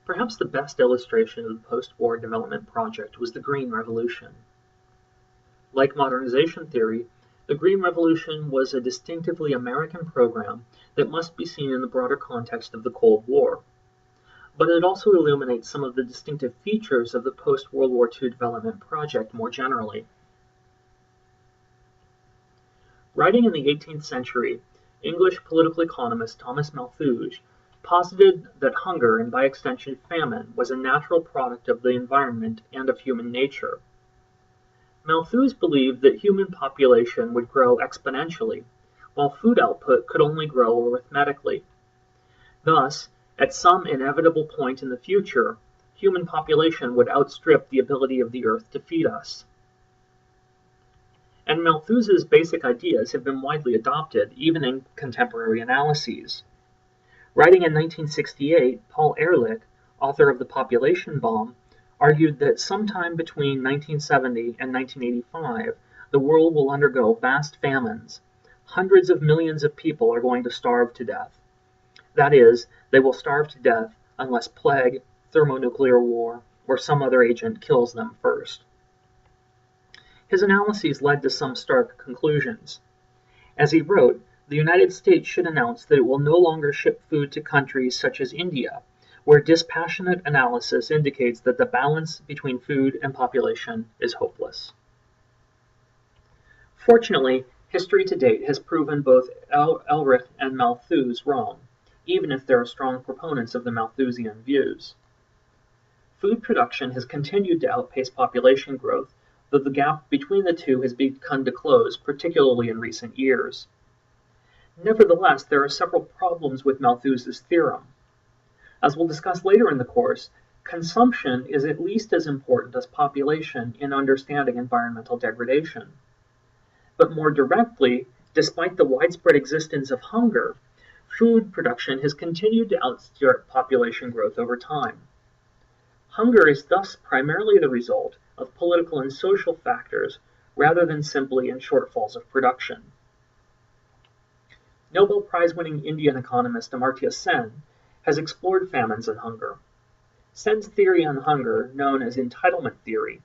Perhaps the best illustration of the post-war development project was the Green Revolution. Like modernization theory, the Green Revolution was a distinctively American program that must be seen in the broader context of the Cold War. But it also illuminates some of the distinctive features of the post-World War II development project more generally. Writing in the 18th century, English political economist Thomas Malthus posited that hunger, and by extension famine, was a natural product of the environment and of human nature. Malthus believed that human population would grow exponentially, while food output could only grow arithmetically. Thus, at some inevitable point in the future, human population would outstrip the ability of the earth to feed us. And Malthus's basic ideas have been widely adopted, even in contemporary analyses. Writing in 1968, Paul Ehrlich, author of The Population Bomb, argued that sometime between 1970 and 1985, the world will undergo vast famines. Hundreds of millions of people are going to starve to death. That is, they will starve to death unless plague, thermonuclear war, or some other agent kills them first. His analyses led to some stark conclusions. As he wrote, the United States should announce that it will no longer ship food to countries such as India, where dispassionate analysis indicates that the balance between food and population is hopeless. Fortunately, history to date has proven both Ehrlich and Malthus wrong, even if there are strong proponents of the Malthusian views. Food production has continued to outpace population growth, though the gap between the two has begun to close, particularly in recent years. Nevertheless, there are several problems with Malthus's theorem. As we'll discuss later in the course, consumption is at least as important as population in understanding environmental degradation. But more directly, despite the widespread existence of hunger, food production has continued to outstrip population growth over time. Hunger is thus primarily the result of political and social factors rather than simply in shortfalls of production. Nobel Prize-winning Indian economist Amartya Sen has explored famines and hunger. Sen's theory on hunger, known as Entitlement Theory,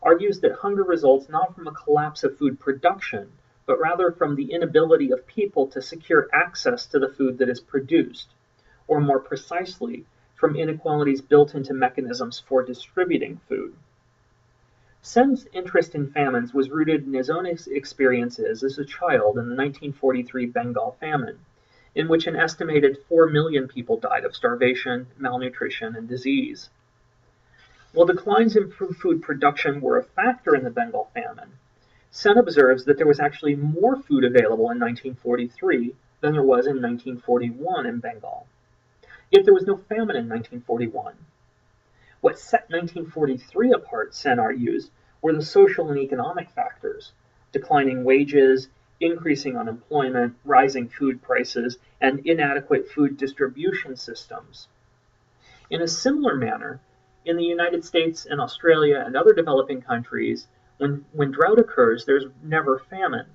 argues that hunger results not from a collapse of food production, but rather from the inability of people to secure access to the food that is produced, or more precisely, from inequalities built into mechanisms for distributing food. Sen's interest in famines was rooted in his own experiences as a child in the 1943 Bengal famine, in which an estimated 4 million people died of starvation, malnutrition, and disease. While declines in food production were a factor in the Bengal famine, Sen observes that there was actually more food available in 1943 than there was in 1941 in Bengal. Yet there was no famine in 1941. What set 1943 apart, Sen argues, were the social and economic factors: declining wages, increasing unemployment, rising food prices, and inadequate food distribution systems. In a similar manner, in the United States and Australia and other developing countries, when drought occurs, there's never famine.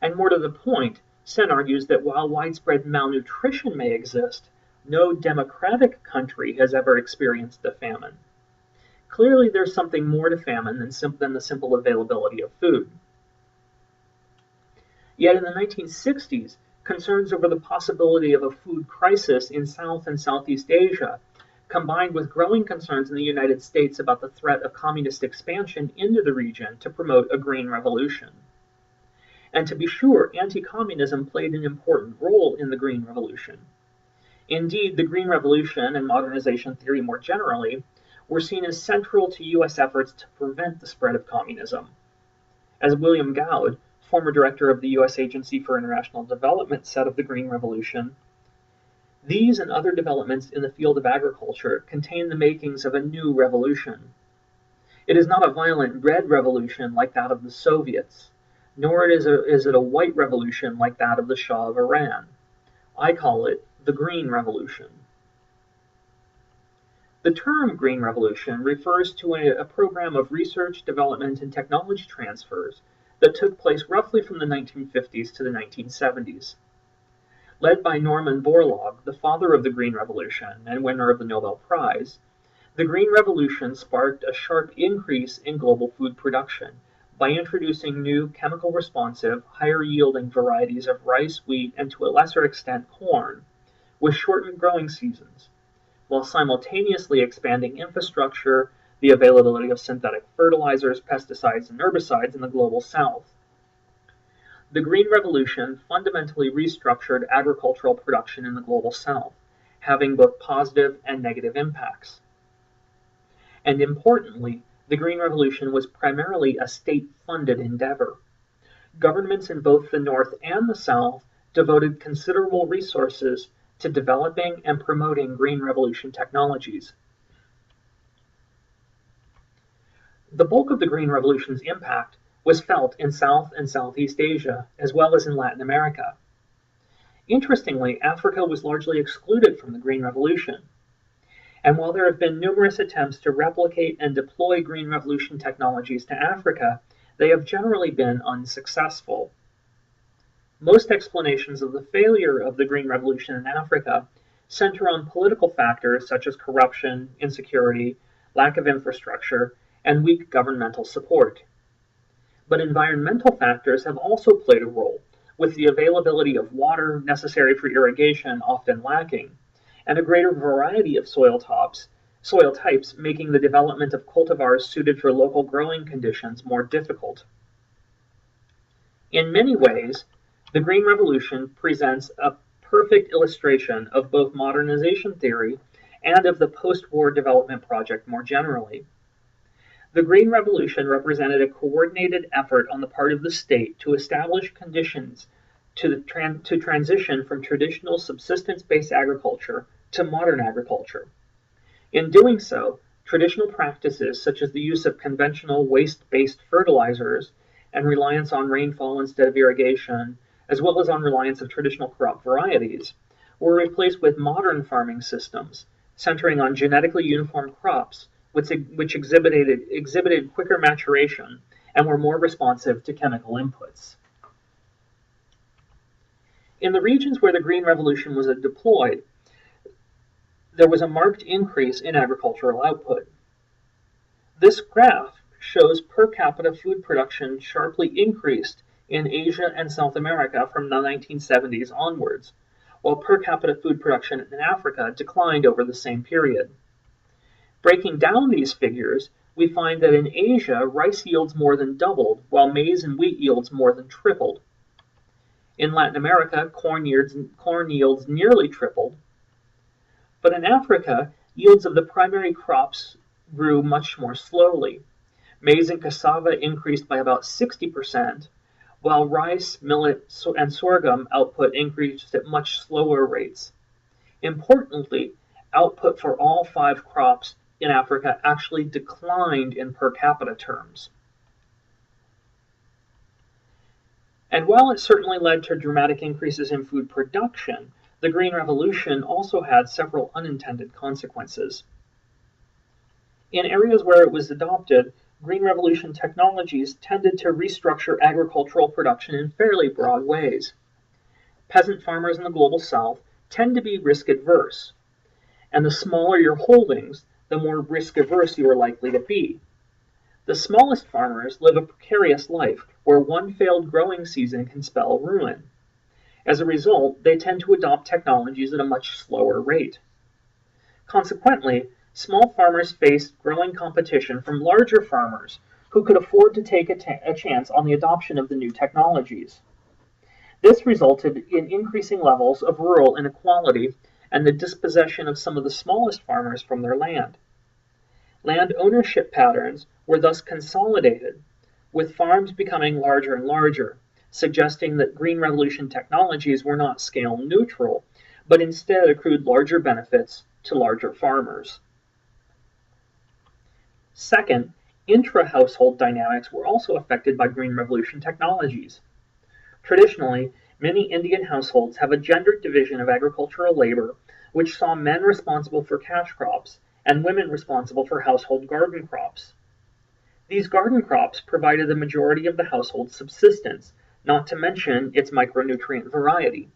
And more to the point, Sen argues that while widespread malnutrition may exist, no democratic country has ever experienced a famine. Clearly, there's something more to famine than the simple availability of food. Yet in the 1960s, concerns over the possibility of a food crisis in South and Southeast Asia, combined with growing concerns in the United States about the threat of communist expansion into the region to promote a green revolution. And to be sure, anti-communism played an important role in the Green Revolution. Indeed, the Green Revolution and modernization theory more generally were seen as central to U.S. efforts to prevent the spread of communism. As William Gowd, former director of the U.S. Agency for International Development, said of the Green Revolution, "These and other developments in the field of agriculture contain the makings of a new revolution. It is not a violent red revolution like that of the Soviets, nor is it a white revolution like that of the Shah of Iran. I call it the Green Revolution." The term Green Revolution refers to a program of research, development, and technology transfers that took place roughly from the 1950s to the 1970s. Led by Norman Borlaug, the father of the Green Revolution and winner of the Nobel Prize, the Green Revolution sparked a sharp increase in global food production by introducing new chemical-responsive, higher-yielding varieties of rice, wheat, and to a lesser extent corn, with shortened growing seasons, while simultaneously expanding infrastructure, the availability of synthetic fertilizers, pesticides, and herbicides in the global south. The Green Revolution fundamentally restructured agricultural production in the global south, having both positive and negative impacts. And importantly, the Green Revolution was primarily a state-funded endeavor. Governments in both the North and the South devoted considerable resources to developing and promoting Green Revolution technologies. The bulk of the Green Revolution's impact was felt in South and Southeast Asia, as well as in Latin America. Interestingly, Africa was largely excluded from the Green Revolution. And while there have been numerous attempts to replicate and deploy Green Revolution technologies to Africa, they have generally been unsuccessful. Most explanations of the failure of the Green Revolution in Africa center on political factors such as corruption, insecurity, lack of infrastructure, and weak governmental support. But environmental factors have also played a role, with the availability of water necessary for irrigation often lacking, and a greater variety of soil types making the development of cultivars suited for local growing conditions more difficult. In many ways, the Green Revolution presents a perfect illustration of both modernization theory and of the post-war development project more generally. The Green Revolution represented a coordinated effort on the part of the state to establish conditions to transition from traditional subsistence-based agriculture to modern agriculture. In doing so, traditional practices such as the use of conventional waste-based fertilizers and reliance on rainfall instead of irrigation, as well as on reliance of traditional crop varieties, were replaced with modern farming systems centering on genetically uniform crops which exhibited quicker maturation and were more responsive to chemical inputs. In the regions where the Green Revolution was deployed, there was a marked increase in agricultural output. This graph shows per capita food production sharply increased in Asia and South America from the 1970s onwards, while per capita food production in Africa declined over the same period. Breaking down these figures, we find that in Asia, rice yields more than doubled, while maize and wheat yields more than tripled. In Latin America, corn yields nearly tripled. But in Africa, yields of the primary crops grew much more slowly. Maize and cassava increased by about 60%, while rice, millet, and sorghum output increased at much slower rates. Importantly, output for all 5 crops in Africa actually declined in per capita terms. And while it certainly led to dramatic increases in food production, the Green Revolution also had several unintended consequences. In areas where it was adopted, Green Revolution technologies tended to restructure agricultural production in fairly broad ways. Peasant farmers in the global south tend to be risk-averse, and the smaller your holdings, the more risk-averse you are likely to be. The smallest farmers live a precarious life where one failed growing season can spell ruin. As a result, they tend to adopt technologies at a much slower rate. Consequently, small farmers faced growing competition from larger farmers who could afford to take a chance on the adoption of the new technologies. This resulted in increasing levels of rural inequality and the dispossession of some of the smallest farmers from their land. Land ownership patterns were thus consolidated, with farms becoming larger and larger, suggesting that Green Revolution technologies were not scale neutral, but instead accrued larger benefits to larger farmers. Second, intra-household dynamics were also affected by Green Revolution technologies. Traditionally, many Indian households have a gendered division of agricultural labor, which saw men responsible for cash crops and women responsible for household garden crops. These garden crops provided the majority of the household's subsistence, not to mention its micronutrient variety.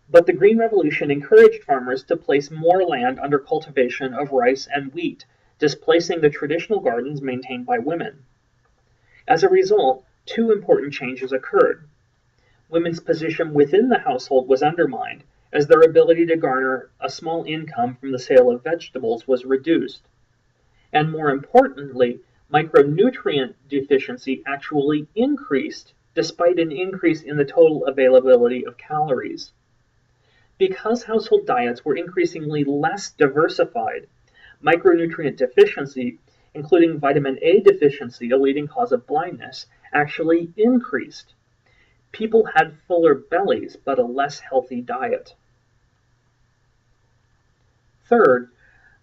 But the Green Revolution encouraged farmers to place more land under cultivation of rice and wheat, displacing the traditional gardens maintained by women. As a result, two important changes occurred. Women's position within the household was undermined, as their ability to garner a small income from the sale of vegetables was reduced. And more importantly, micronutrient deficiency actually increased, despite an increase in the total availability of calories. Because household diets were increasingly less diversified, micronutrient deficiency, including vitamin A deficiency, a leading cause of blindness, actually increased. People had fuller bellies, but a less healthy diet. Third,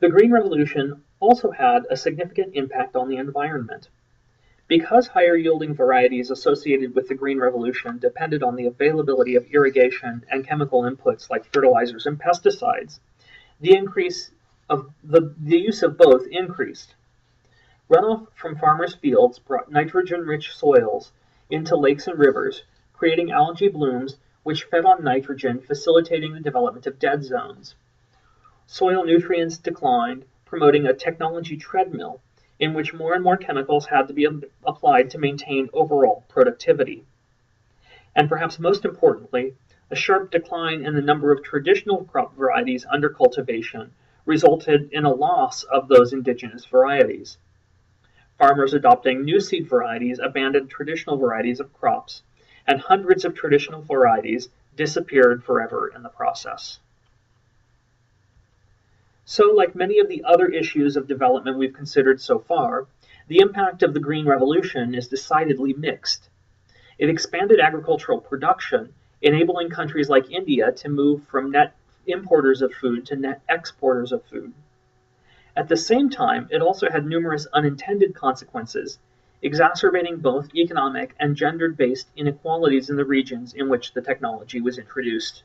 the Green Revolution also had a significant impact on the environment. Because higher yielding varieties associated with the Green Revolution depended on the availability of irrigation and chemical inputs like fertilizers and pesticides, the use of both increased. Runoff from farmers' fields brought nitrogen-rich soils into lakes and rivers, creating algae blooms which fed on nitrogen, facilitating the development of dead zones. Soil nutrients declined, promoting a technology treadmill in which more and more chemicals had to be applied to maintain overall productivity. And perhaps most importantly, a sharp decline in the number of traditional crop varieties under cultivation resulted in a loss of those indigenous varieties. Farmers adopting new seed varieties abandoned traditional varieties of crops, and hundreds of traditional varieties disappeared forever in the process. So, like many of the other issues of development we've considered so far, the impact of the Green Revolution is decidedly mixed. It expanded agricultural production, enabling countries like India to move from net importers of food to net exporters of food. At the same time, it also had numerous unintended consequences, exacerbating both economic and gender-based inequalities in the regions in which the technology was introduced.